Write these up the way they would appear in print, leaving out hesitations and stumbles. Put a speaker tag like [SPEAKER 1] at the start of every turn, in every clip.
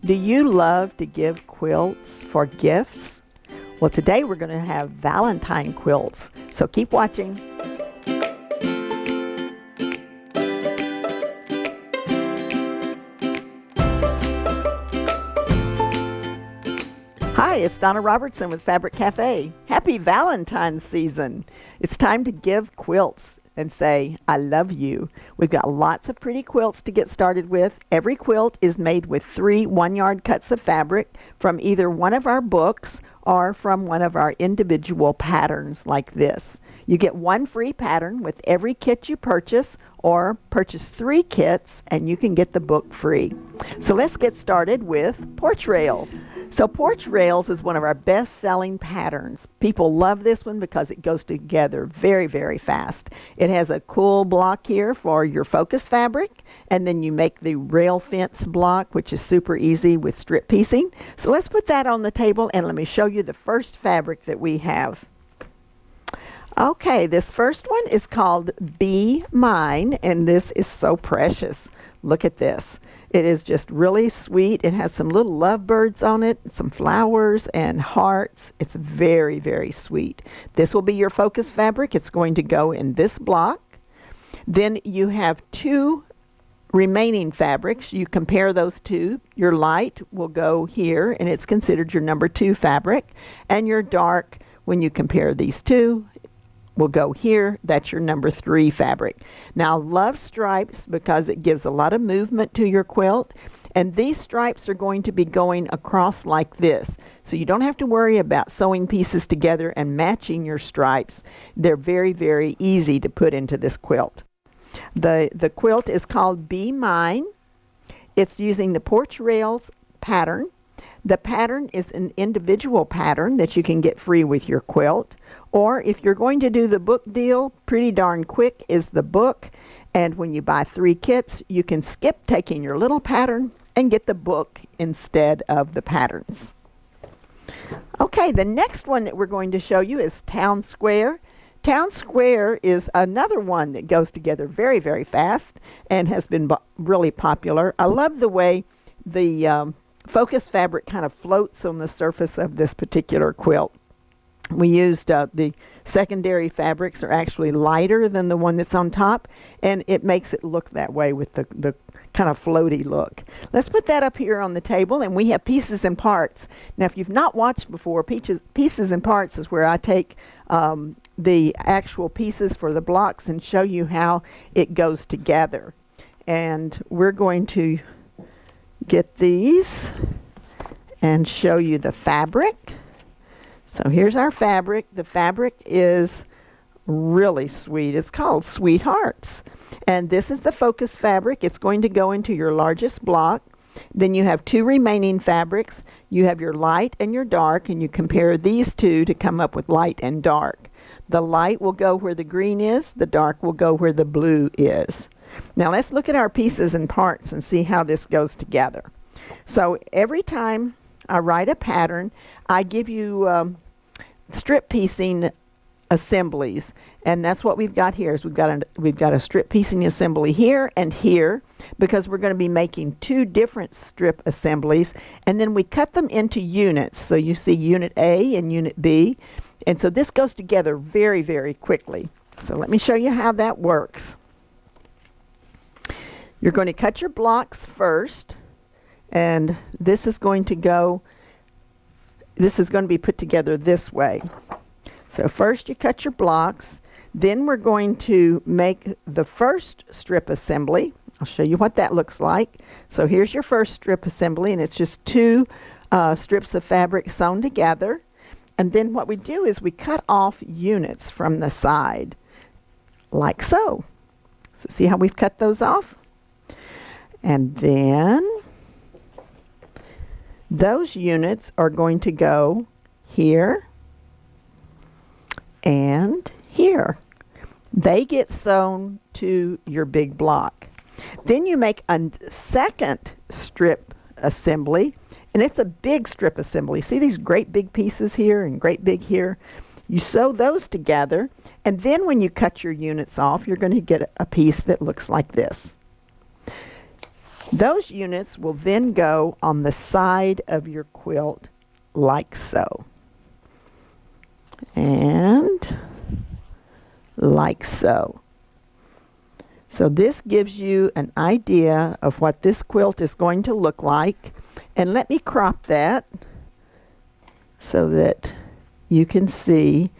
[SPEAKER 1] Do you love to give quilts for gifts? Well, today we're going to have Valentine quilts, so keep watching. Hi, it's Donna Robertson with Fabric Cafe. Happy Valentine's season. It's time to give quilts and say, I love you. We've got lots of pretty quilts to get started with. Every quilt is made with 3 one-yard cuts of fabric from either one of our books or from one of our individual patterns like this. You get 1 free pattern with every kit you purchase, or purchase 3 kits and you can get the book free. So let's get started with porch rails. So porch rails is one of our best-selling patterns. People love this one because it goes together very, very fast. It has a cool block here for your focus fabric, and then you make the rail fence block, which is super easy with strip piecing. So let's put that on the table and let me show you the first fabric that we have. Okay, this first one is called Be Mine, and this is so precious. Look at this. It is just really sweet. It has some little lovebirds on it, some flowers and hearts. It's very, very sweet. This will be your focus fabric. It's going to go in this block. Then you have 2 remaining fabrics. You compare those two. Your light will go here, and it's considered your number 2 fabric. And your dark, when you compare these two, will go here. That's your number 3 fabric. Now, love stripes because it gives a lot of movement to your quilt, and these stripes are going to be going across like this, so you don't have to worry about sewing pieces together and matching your stripes. They're very, very easy to put into this quilt. The quilt is called Be Mine. It's using the porch rails pattern. The pattern is an individual pattern that you can get free with your quilt. Or if you're going to do the book deal, Pretty Darn Quick is the book. And when you buy 3 kits, you can skip taking your little pattern and get the book instead of the patterns. Okay, the next one that we're going to show you is Town Square. Town Square is another one that goes together very, very fast and has been really popular. I love the way the focus fabric kind of floats on the surface of this particular quilt. We used the secondary fabrics are actually lighter than the one that's on top, and it makes it look that way with the kind of floaty look. Let's put that up here on the table, and we have pieces and parts. Now, if you've not watched before, pieces and parts is where I take the actual pieces for the blocks and show you how it goes together. And we're going to get these and show you the fabric. So here's our fabric. The fabric is really sweet. It's called Sweethearts. And this is the focus fabric. It's going to go into your largest block. Then you have 2 remaining fabrics. You have your light and your dark, and you compare these two to come up with light and dark. The light will go where the green is. The dark will go where the blue is. Now let's look at our pieces and parts and see how this goes together. So every time I write a pattern, I give you strip piecing assemblies, and that's what we've got here. Is we've got a strip piecing assembly here and here, because we're going to be making 2 different strip assemblies, and then we cut them into units. So you see Unit A and Unit B, and so this goes together very, very quickly. So let me show you how that works. You're going to cut your blocks first, and this is going to be put together this way. So first you cut your blocks, then we're going to make the first strip assembly. I'll show you what that looks like. So here's your first strip assembly, and it's just 2 strips of fabric sewn together. And then what we do is we cut off units from the side, like so. So see how we've cut those off? And then those units are going to go here and here. They get sewn to your big block. Then you make a second strip assembly, and it's a big strip assembly. See these great big pieces here and great big here? You sew those together, and then when you cut your units off, you're going to get a piece that looks like this. Those units will then go on the side of your quilt like so. And like so. So this gives you an idea of what this quilt is going to look like. And let me crop that so that you can see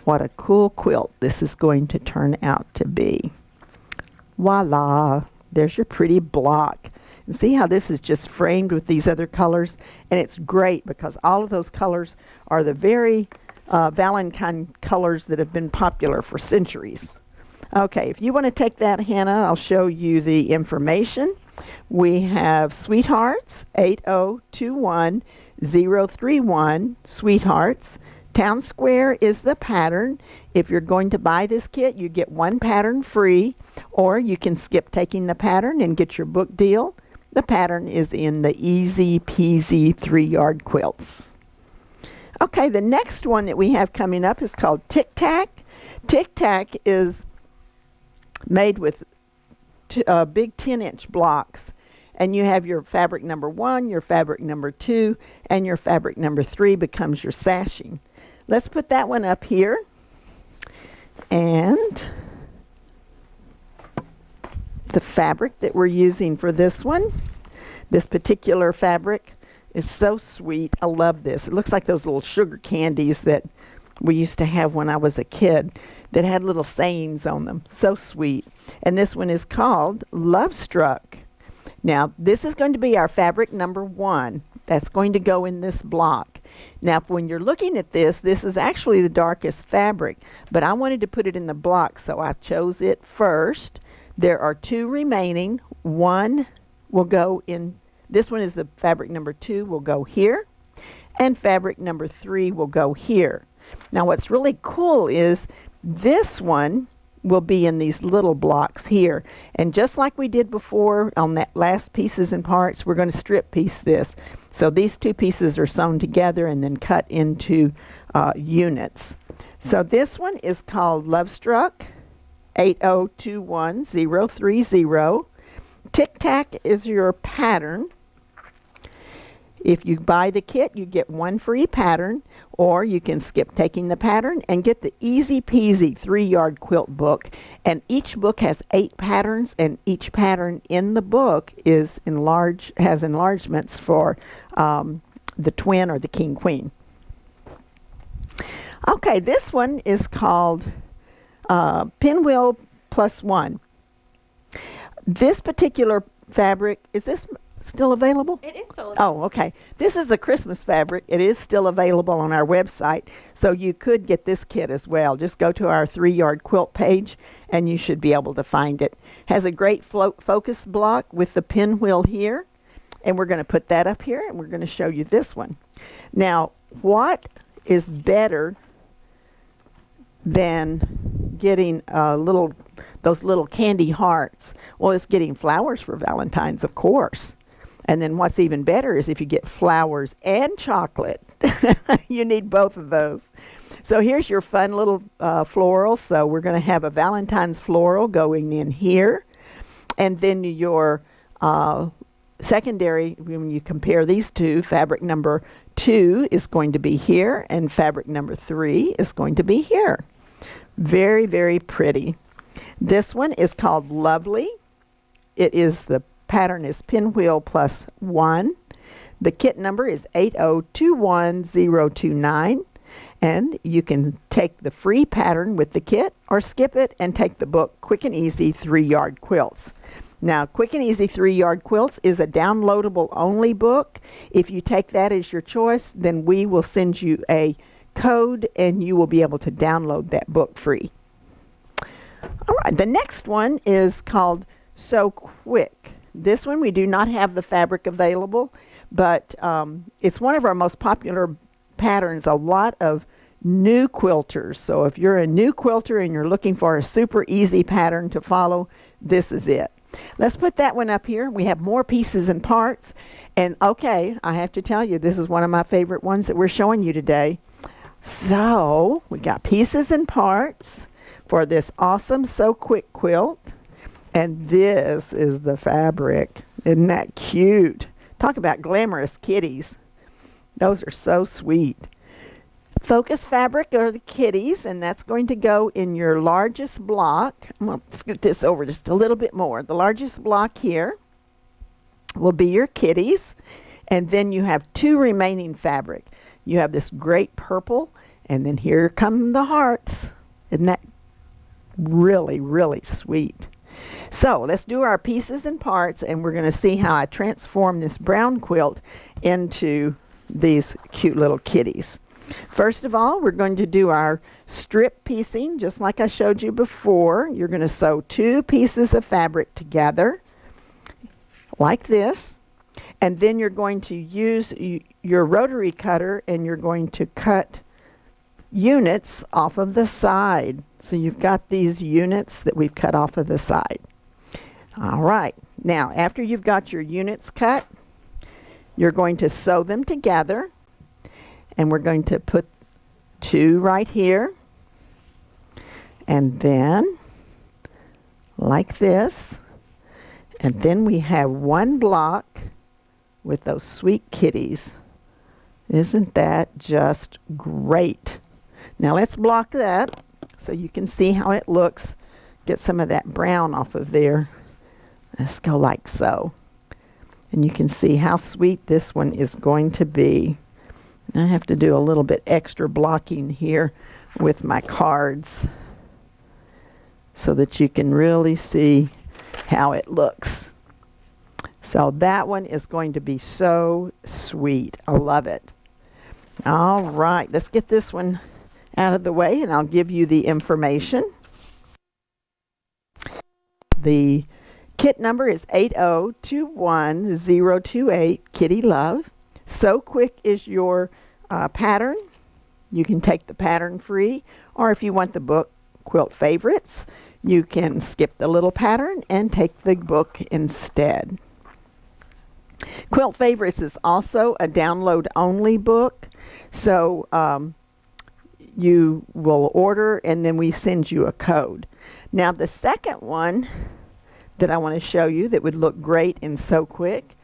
[SPEAKER 1] what a cool quilt this is going to turn out to be. Voila! There's your pretty block. And see how this is just framed with these other colors? And it's great because all of those colors are the very Valentine colors that have been popular for centuries. Okay, if you want to take that, Hannah, I'll show you the information. We have Sweethearts, 8021031, Sweethearts. Town Square is the pattern. If you're going to buy this kit, you get one pattern free, or you can skip taking the pattern and get your book deal. The pattern is in the Easy Peasy 3-yard quilts. Okay, the next one that we have coming up is called Tic Tac. Tic Tac is made with big 10-inch blocks, and you have your fabric number 1, your fabric number 2, and your fabric number 3 becomes your sashing. Let's put that one up here. And the fabric that we're using for this one, this particular fabric, is so sweet. I love this. It looks like those little sugar candies that we used to have when I was a kid that had little sayings on them. So sweet. And this one is called Lovestruck. Now, this is going to be our fabric number 1. That's going to go in this block. Now, when you're looking at this, this is actually the darkest fabric, but I wanted to put it in the block, so I chose it first. There are 2 remaining. One will go in, this one is the fabric number 2, will go here, and fabric number 3 will go here. Now, what's really cool is this one will be in these little blocks here. And just like we did before on that last pieces and parts, we're going to strip piece this. So these 2 pieces are sewn together and then cut into units. So this one is called Lovestruck, 8021030. Tic Tac is your pattern. If you buy the kit, you get 1 free pattern, or you can skip taking the pattern and get the Easy Peasy 3-yard quilt book. And each book has 8 patterns, and each pattern in the book is has enlargements for the twin or the king queen. Okay, this one is called Pinwheel +1. This particular fabric, is this still available?
[SPEAKER 2] It is still available.
[SPEAKER 1] Oh, okay. This is a Christmas fabric. It is still available on our website, so you could get this kit as well. Just go to our 3-yard quilt page, and you should be able to find it. Has a great focus block with the pinwheel here, and we're going to put that up here, and we're going to show you this one. Now, what is better than getting those little candy hearts? Well, it's getting flowers for Valentine's, of course. And then what's even better is if you get flowers and chocolate. You need both of those. So here's your fun little floral. So we're going to have a Valentine's floral going in here. And then your secondary, when you compare these two, fabric number 2 is going to be here, and fabric number 3 is going to be here. Very, very pretty. This one is called Lovely. It is, the pattern is Pinwheel +1. The kit number is 8021029. And you can take the free pattern with the kit or skip it and take the book Quick and Easy 3-yard quilts. Now, Quick and Easy 3-yard quilts is a downloadable only book. If you take that as your choice, then we will send you a code and you will be able to download that book free. All right, the next one is called So Quick. This one we do not have the fabric available, but it's one of our most popular patterns. A lot of new quilters. So if you're a new quilter and you're looking for a super easy pattern to follow, this is it. Let's put that one up here. We have more pieces and parts. And okay, I have to tell you, this is one of my favorite ones that we're showing you today. So we got pieces and parts for this awesome So Quick quilt. And this is the fabric. Isn't that cute? Talk about glamorous kitties. Those are so sweet. Focus fabric are the kitties, and that's going to go in your largest block. I'm going to scoot this over just a little bit more. The largest block here will be your kitties, and then you have two remaining fabric. You have this great purple, and then here come the hearts. Isn't that really, really sweet? So let's do our pieces and parts, and we're going to see how I transform this brown quilt into these cute little kitties. First of all, we're going to do our strip piecing just like I showed you before. You're going to sew two pieces of fabric together like this, and then you're going to use your rotary cutter and you're going to cut units off of the side. So you've got these units that we've cut off of the side. All right, now after you've got your units cut, you're going to sew them together. And we're going to put two right here, and then like this, and then we have one block with those sweet kitties. Isn't that just great? Now let's block that so you can see how it looks. Get some of that brown off of there. Let's go like so. And you can see how sweet this one is going to be. I have to do a little bit extra blocking here with my cards so that you can really see how it looks. So that one is going to be so sweet. I love it. All right, let's get this one out of the way and I'll give you the information. The kit number is 8021028 Kitty Love. So Quick is your pattern. You can take the pattern free, or if you want the book Quilt Favorites, you can skip the little pattern and take the book instead. Quilt Favorites is also a download only book, so you will order and then we send you a code. Now the second one that I want to show you that would look great in So Quick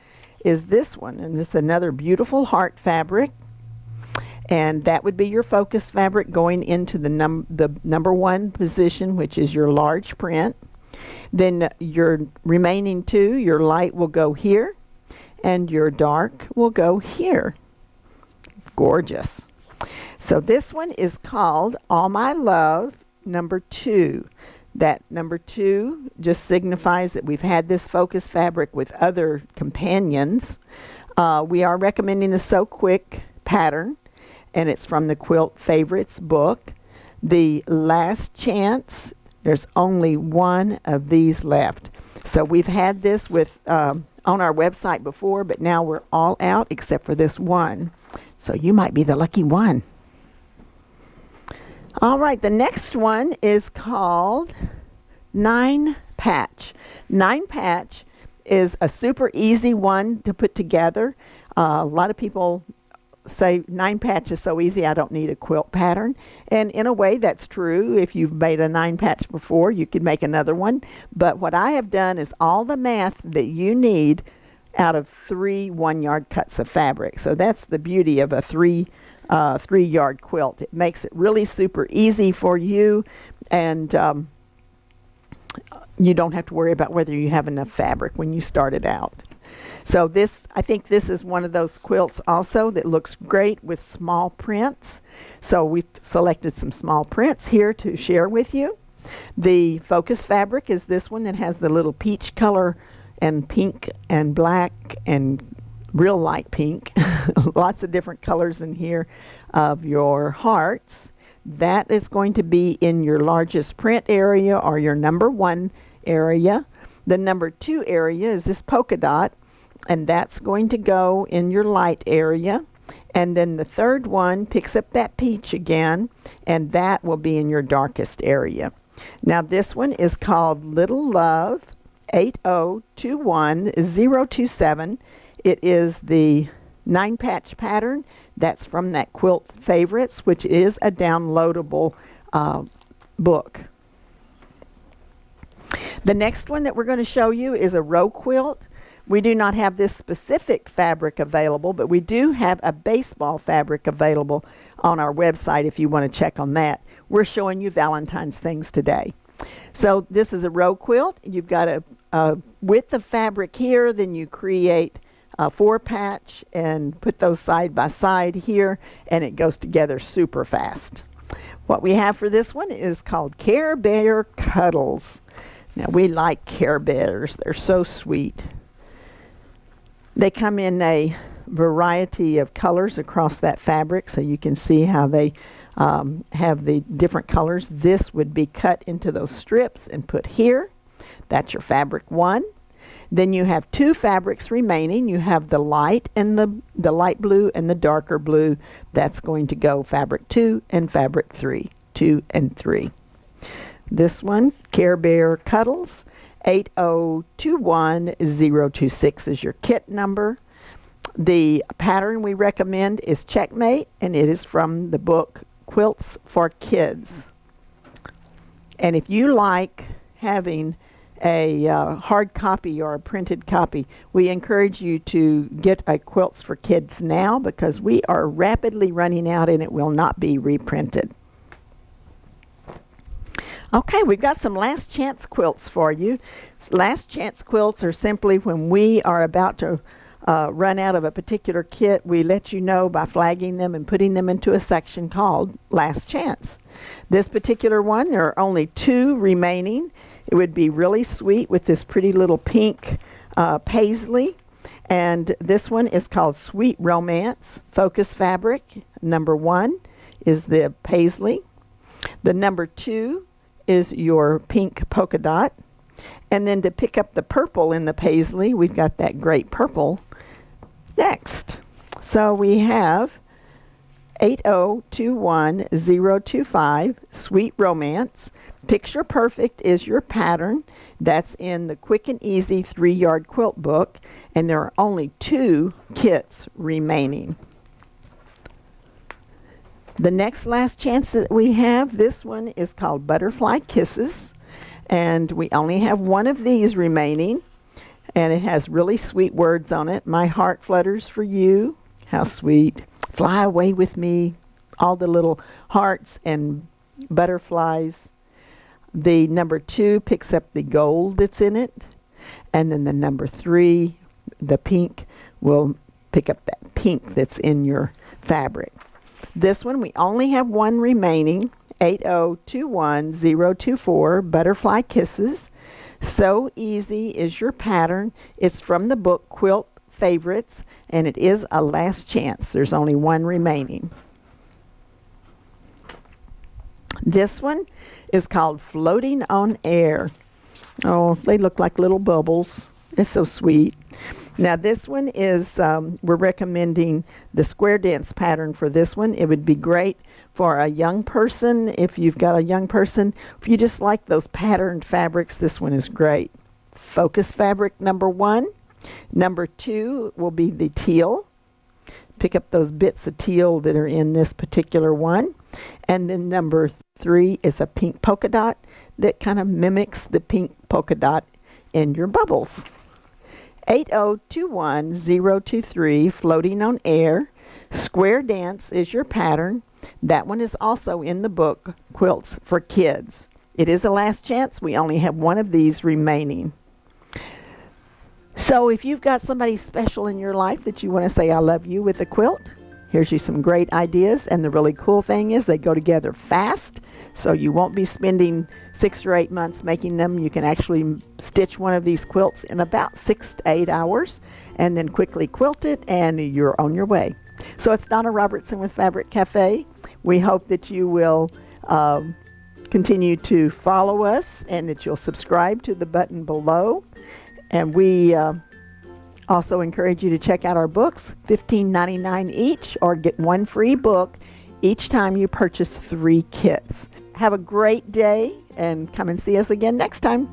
[SPEAKER 1] is this one, and this is another beautiful heart fabric, and that would be your focus fabric going into the number one position, which is your large print. Then your remaining two, your light will go here and your dark will go here. Gorgeous. So this one is called All My Love number 2. That number 2 just signifies that we've had this focus fabric with other companions. We are recommending the So Quick pattern, and it's from the Quilt Favorites book. The Last Chance, there's only one of these left. So we've had this with on our website before, but now we're all out except for this one. So you might be the lucky one. All right, the next one is called 9 Patch. 9 Patch is a super easy one to put together. A lot of people say 9 Patch is so easy, I don't need a quilt pattern. And in a way, that's true. If you've made a 9 Patch before, you could make another one. But what I have done is all the math that you need out of 3 1-yard cuts of fabric. So that's the beauty of a 3-yard quilt. It makes it really super easy for you, and you don't have to worry about whether you have enough fabric when you start it out. So this, I think this is one of those quilts also that looks great with small prints. So we've selected some small prints here to share with you. The focus fabric is this one that has the little peach color and pink and black and real light pink. Lots of different colors in here of your hearts. That is going to be in your largest print area or your number 1 area. The number 2 area is this polka dot, and that's going to go in your light area. And then the third one picks up that peach again, and that will be in your darkest area. Now this one is called Little Love 8021027. It is the 9 Patch pattern. That's from that Quilt Favorites, which is a downloadable book. The next one that we're going to show you is a row quilt. We do not have this specific fabric available, but we do have a baseball fabric available on our website if you want to check on that. We're showing you Valentine's things today. So this is a row quilt. You've got a width of fabric here, then you create a 4-patch and put those side by side here, and it goes together super fast. What we have for this one is called Care Bear Cuddles. Now we like Care Bears. They're so sweet. They come in a variety of colors across that fabric, so you can see how they have the different colors. This would be cut into those strips and put here. That's your fabric 1. Then you have 2 fabrics remaining. You have the light and the light blue and the darker blue. That's going to go fabric 2 and fabric 3. 2 and 3. This one, Care Bear Cuddles, 8021026 is your kit number. The pattern we recommend is Checkmate, and it is from the book Quilts for Kids. And if you like having a hard copy or a printed copy, we encourage you to get a Quilts for Kids now, because we are rapidly running out and it will not be reprinted. Okay, we've got some last chance quilts for you. Last chance quilts are simply when we are about to run out of a particular kit, we let you know by flagging them and putting them into a section called Last Chance. This particular one, there are only 2 remaining. It would be really sweet with this pretty little pink paisley. And this one is called Sweet Romance. Focus fabric. Number 1 is the paisley. The number 2 is your pink polka dot. And then to pick up the purple in the paisley, we've got that great purple next. So we have 8021025, Sweet Romance. Picture Perfect is your pattern. That's in the Quick and Easy 3-yard quilt book, and there are only 2 kits remaining. The next last chance that we have, this one is called Butterfly Kisses, and we only have 1 of these remaining, and it has really sweet words on it. My heart flutters for you. How sweet. Fly away with me. All the little hearts and butterflies. The number 2 picks up the gold that's in it, and then the number 3, the pink, will pick up that pink that's in your fabric. This one, we only have 1 remaining, 8021024, Butterfly Kisses. So Easy is your pattern. It's from the book Quilt Favorites, and it is a last chance. There's only 1 remaining. This one is called Floating on Air. Oh, they look like little bubbles. It's so sweet. Now this one is, we're recommending the square dance pattern for this one. It would be great for a young person. If you've got a young person, if you just like those patterned fabrics, this one is great. Focus fabric number 1. Number 2 will be the teal. Pick up those bits of teal that are in this particular one. And then number 3 is a pink polka dot that kind of mimics the pink polka dot in your bubbles. 8021023, Floating on Air. Square Dance is your pattern. That one is also in the book Quilts for Kids. It is a last chance. We only have 1 of these remaining. So if you've got somebody special in your life that you want to say I love you with a quilt, here's you some great ideas. And the really cool thing is they go together fast, so you won't be spending 6 or 8 months making them. You can actually stitch one of these quilts in about 6 to 8 hours and then quickly quilt it, and you're on your way. So it's Donna Robertson with Fabric Cafe. We hope that you will continue to follow us and that you'll subscribe to the button below. And we also encourage you to check out our books, $15.99 each, or get 1 free book each time you purchase 3 kits. Have a great day and come and see us again next time.